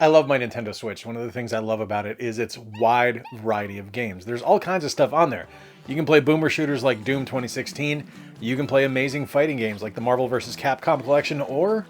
I love my Nintendo Switch. One of the things I love about it is its wide variety of games. There's all kinds of stuff on there. You can play boomer shooters like Doom 2016. You can play amazing fighting games like the Marvel vs. Capcom collection, or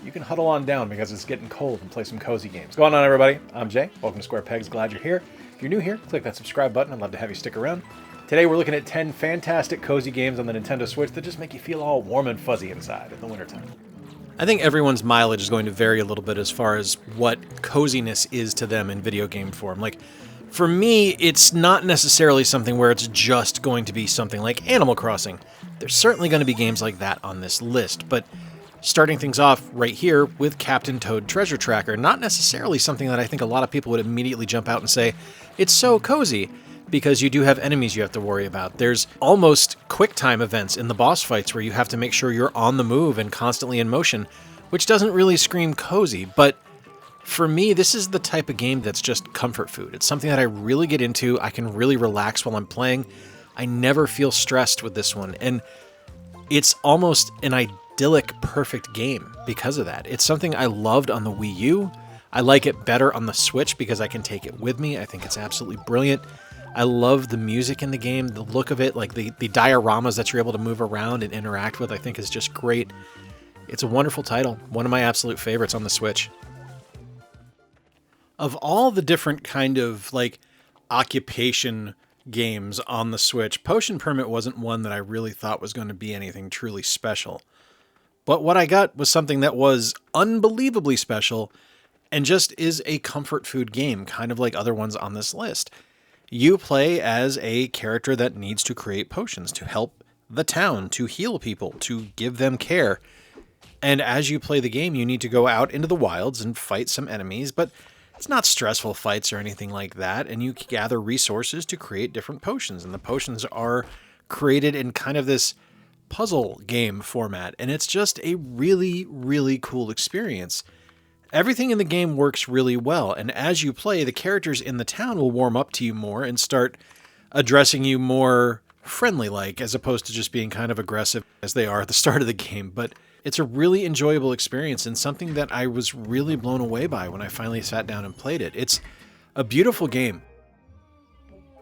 you can huddle on down because it's getting cold and play some cozy games. What's going on, everybody? I'm Jay. Welcome to Square Pegs. Glad you're here. If you're new here, click that subscribe button. I'd love to have you stick around. Today we're looking at 10 fantastic cozy games on the Nintendo Switch that just make you feel all warm and fuzzy inside in the wintertime. I think everyone's mileage is going to vary a little bit as far as what coziness is to them in video game form. Like, for me, it's not necessarily something where it's just going to be something like Animal Crossing. There's certainly going to be games like that on this list, but starting things off right here with Captain Toad Treasure Tracker, not necessarily something that I think a lot of people would immediately jump out and say, it's so cozy, because you do have enemies you have to worry about. There's almost quick time events in the boss fights where you have to make sure you're on the move and constantly in motion, which doesn't really scream cozy, but for me, this is the type of game that's just comfort food. It's something that I really get into. I can really relax while I'm playing. I never feel stressed with this one, and it's almost an idyllic, perfect game because of that. It's something I loved on the Wii U. I like it better on the Switch because I can take it with me. I think it's absolutely brilliant. I love the music in the game, the look of it, like the dioramas that you're able to move around and interact with, I think is just great. It's a wonderful title, one of my absolute favorites on the Switch. Of all the different kind of like occupation games on the Switch, Potion Permit wasn't one that I really thought was going to be anything truly special. But what I got was something that was unbelievably special and just is a comfort food game, kind of like other ones on this list. You play as a character that needs to create potions to help the town, to heal people, to give them care. And as you play the game, you need to go out into the wilds and fight some enemies, but it's not stressful fights or anything like that, and you gather resources to create different potions, and the potions are created in kind of this puzzle game format, and it's just a really, really cool experience. Everything in the game works really well, and as you play, the characters in the town will warm up to you more and start addressing you more friendly-like, as opposed to just being kind of aggressive as they are at the start of the game. But it's a really enjoyable experience and something that I was really blown away by when I finally sat down and played it. It's a beautiful game.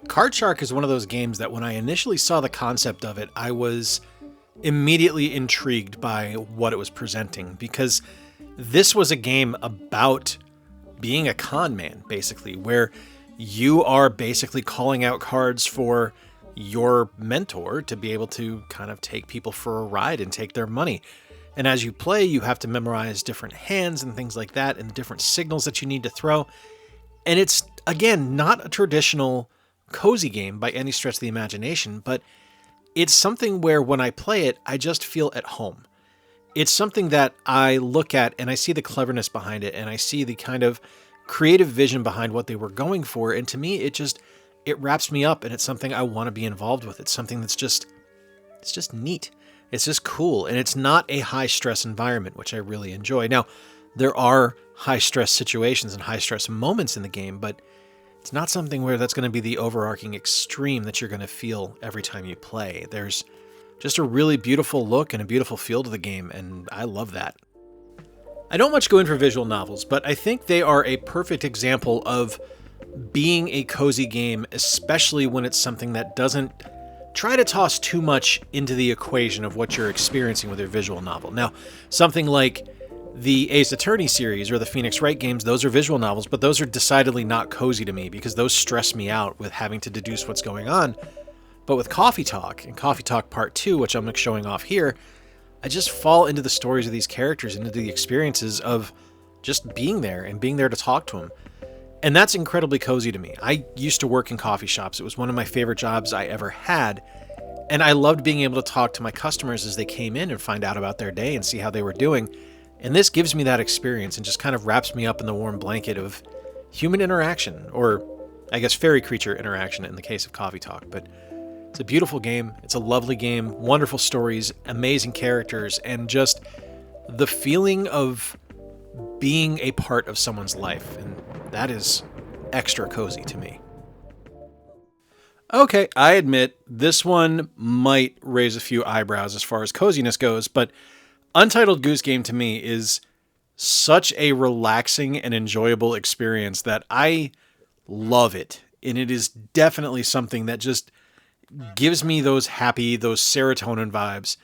Card Shark is one of those games that when I initially saw the concept of it, I was immediately intrigued by what it was presenting, because this was a game about being a con man, basically, where you are basically calling out cards for your mentor to be able to kind of take people for a ride and take their money. And as you play, you have to memorize different hands and things like that and different signals that you need to throw. And it's, again, not a traditional cozy game by any stretch of the imagination, but it's something where when I play it, I just feel at home. It's something that I look at and I see the cleverness behind it, and I see the kind of creative vision behind what they were going for. And to me, it wraps me up, and it's something I want to be involved with. It's something that's it's just neat. It's just cool. And it's not a high stress environment, which I really enjoy. Now, there are high stress situations and high stress moments in the game, but it's not something where that's going to be the overarching extreme that you're going to feel every time you play. There's just a really beautiful look and a beautiful feel to the game, and I love that. I don't much go in for visual novels, but I think they are a perfect example of being a cozy game, especially when it's something that doesn't try to toss too much into the equation of what you're experiencing with your visual novel. Now, something like the Ace Attorney series or the Phoenix Wright games, those are visual novels, but those are decidedly not cozy to me because those stress me out with having to deduce what's going on. But with Coffee Talk, and Coffee Talk Part 2, which I'm showing off here, I just fall into the stories of these characters, into the experiences of just being there and being there to talk to them. And that's incredibly cozy to me. I used to work in coffee shops. It was one of my favorite jobs I ever had. And I loved being able to talk to my customers as they came in and find out about their day and see how they were doing. And this gives me that experience and just kind of wraps me up in the warm blanket of human interaction, or I guess fairy creature interaction in the case of Coffee Talk. But it's a beautiful game. It's a lovely game. Wonderful stories, amazing characters, and just the feeling of being a part of someone's life. And that is extra cozy to me. Okay, I admit this one might raise a few eyebrows as far as coziness goes, but Untitled Goose Game to me is such a relaxing and enjoyable experience that I love it. And it is definitely something that just gives me those serotonin vibes.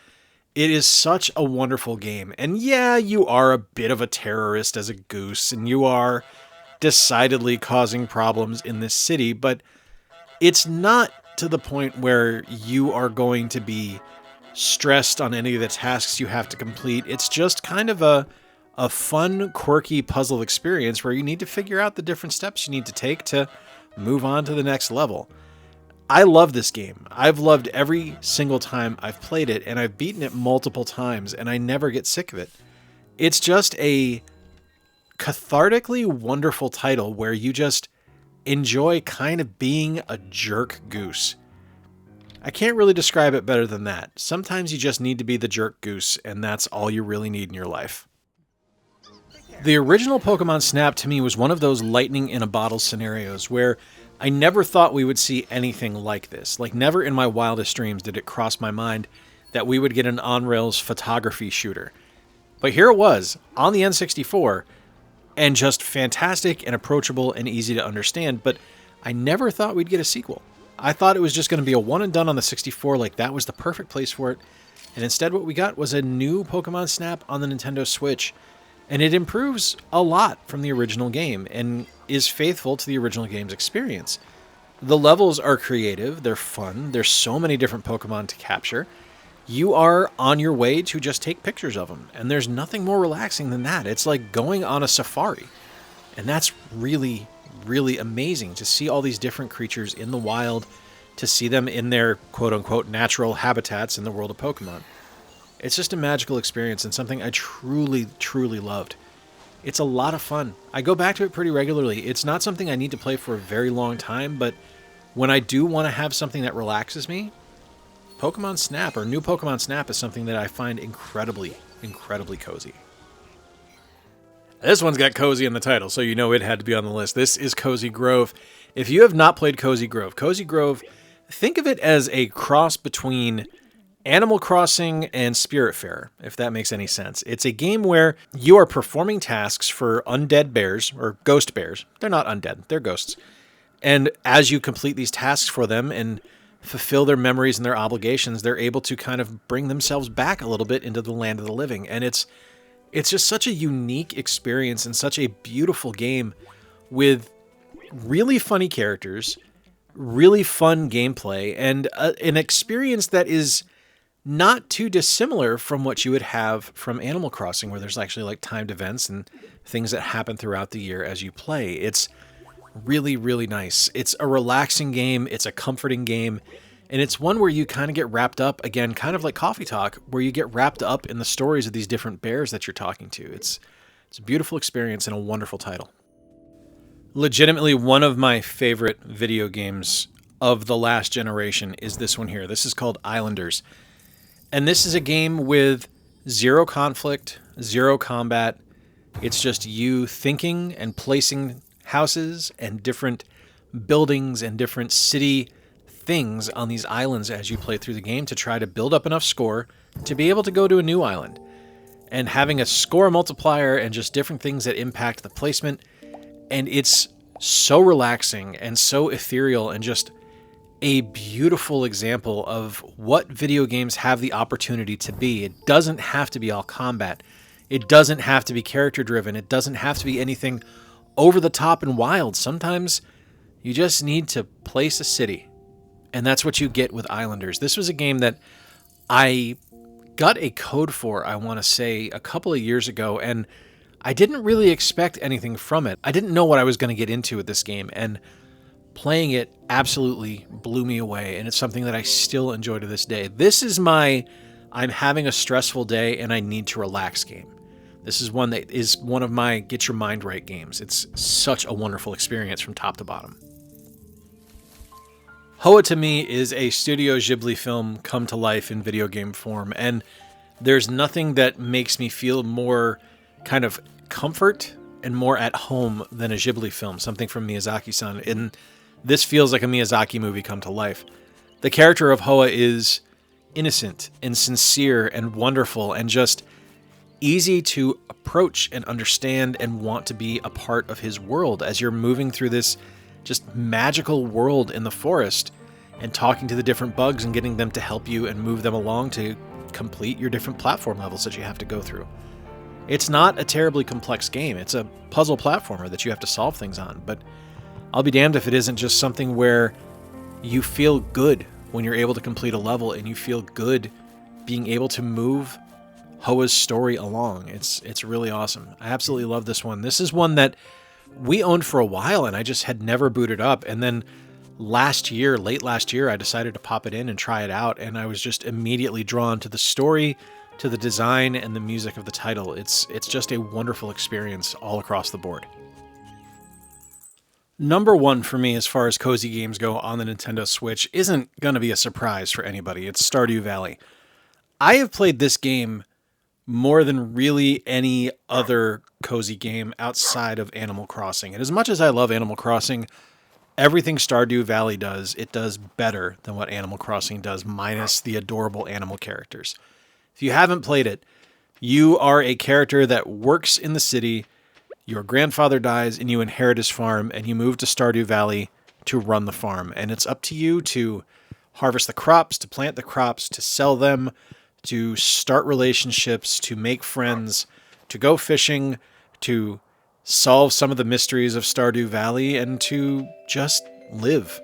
It is such a wonderful game. And yeah, you are a bit of a terrorist as a goose, and you are decidedly causing problems in this city, but it's not to the point where you are going to be stressed on any of the tasks you have to complete. It's just kind of a fun, quirky puzzle experience where you need to figure out the different steps you need to take to move on to the next level. I love this game. I've loved every single time I've played it, and I've beaten it multiple times, and I never get sick of it. It's just a cathartically wonderful title where you just enjoy kind of being a jerk goose. I can't really describe it better than that. Sometimes you just need to be the jerk goose, and that's all you really need in your life. The original Pokemon Snap to me was one of those lightning in a bottle scenarios where I never thought we would see anything like this. Like, never in my wildest dreams did it cross my mind that we would get an on-rails photography shooter. But here it was, on the N64, and just fantastic and approachable and easy to understand, but I never thought we'd get a sequel. I thought it was just going to be a one and done on the 64, like that was the perfect place for it, and instead what we got was a new Pokemon Snap on the Nintendo Switch, and it improves a lot from the original game, and is faithful to the original game's experience. The levels are creative, they're fun, there's so many different Pokemon to capture. You are on your way to just take pictures of them, and there's nothing more relaxing than that. It's like going on a safari, and that's really, really amazing to see all these different creatures in the wild, to see them in their quote-unquote natural habitats in the world of Pokemon. It's just a magical experience and something I truly, truly loved. It's a lot of fun. I go back to it pretty regularly. It's not something I need to play for a very long time, but when I do want to have something that relaxes me, Pokemon Snap, or New Pokemon Snap, is something that I find incredibly, incredibly cozy. This one's got cozy in the title, so you know it had to be on the list. This is Cozy Grove. If you have not played Cozy Grove, think of it as a cross between Animal Crossing and Spiritfarer, if that makes any sense. It's a game where you are performing tasks for undead bears, or ghost bears. They're not undead, they're ghosts. And as you complete these tasks for them and fulfill their memories and their obligations, they're able to kind of bring themselves back a little bit into the land of the living. And it's just such a unique experience and such a beautiful game with really funny characters, really fun gameplay, and an experience that is not too dissimilar from what you would have from Animal Crossing, where there's actually like timed events and things that happen throughout the year as you play. It's really, really nice. It's a relaxing game. It's a comforting game. And it's one where you kind of get wrapped up, again, kind of like Coffee Talk, where you get wrapped up in the stories of these different bears that you're talking to. It's a beautiful experience and a wonderful title. Legitimately, one of my favorite video games of the last generation is this one here. This is called Islanders. And this is a game with zero conflict, zero combat. It's just you thinking and placing houses and different buildings and different city things on these islands as you play through the game to try to build up enough score to be able to go to a new island. And having a score multiplier and just different things that impact the placement. And it's so relaxing and so ethereal and just a beautiful example of what video games have the opportunity to be. It doesn't have to be all combat. It doesn't have to be character driven. It doesn't have to be anything over the top and wild. Sometimes you just need to place a city. And that's what you get with Islanders. This was a game that I got a code for, I want to say, a couple of years ago, and I didn't really expect anything from it. I didn't know what I was going to get into with this game, and playing it absolutely blew me away, and it's something that I still enjoy to this day. This is my I'm having a stressful day and I need to relax game. This is one that is one of my get your mind right games. It's such a wonderful experience from top to bottom. Hoa to me is a Studio Ghibli film come to life in video game form, and there's nothing that makes me feel more kind of comfort and more at home than a Ghibli film, something from Miyazaki-san. And this feels like a Miyazaki movie come to life. The character of Hoa is innocent and sincere and wonderful, and just easy to approach and understand and want to be a part of his world as you're moving through this just magical world in the forest and talking to the different bugs and getting them to help you and move them along to complete your different platform levels that you have to go through. It's not a terribly complex game. It's a puzzle platformer that you have to solve things on, but I'll be damned if it isn't just something where you feel good when you're able to complete a level and you feel good being able to move Hoa's story along. It's really awesome. I absolutely love this one. This is one that we owned for a while and I just had never booted up. And then late last year, I decided to pop it in and try it out. And I was just immediately drawn to the story, to the design, and the music of the title. It's just a wonderful experience all across the board. Number one for me as far as cozy games go on the Nintendo Switch isn't going to be a surprise for anybody. It's Stardew Valley. I have played this game more than really any other cozy game outside of Animal Crossing. And as much as I love Animal Crossing, everything Stardew Valley does, it does better than what Animal Crossing does, minus the adorable animal characters. If you haven't played it, you are a character that works in the city. Your grandfather dies and you inherit his farm and you move to Stardew Valley to run the farm. And it's up to you to harvest the crops, to plant the crops, to sell them, to start relationships, to make friends, to go fishing, to solve some of the mysteries of Stardew Valley, and to just live.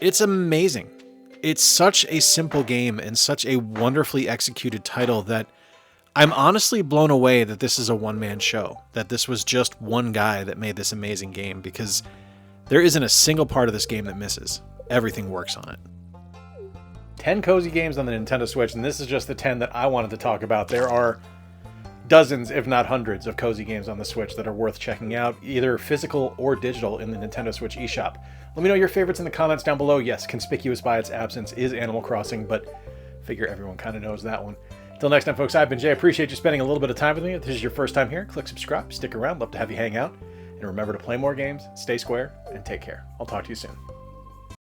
It's amazing. It's such a simple game and such a wonderfully executed title that I'm honestly blown away that this is a one-man show, that this was just one guy that made this amazing game, because there isn't a single part of this game that misses. Everything works on it. 10 cozy games on the Nintendo Switch, and this is just the 10 that I wanted to talk about. There are dozens, if not hundreds, of cozy games on the Switch that are worth checking out, either physical or digital, in the Nintendo Switch eShop. Let me know your favorites in the comments down below. Yes, conspicuous by its absence is Animal Crossing, but figure everyone kind of knows that one. Until next time, folks, I've been Jay. I appreciate you spending a little bit of time with me. If this is your first time here, click subscribe, stick around, love to have you hang out, and remember to play more games, stay square, and take care. I'll talk to you soon.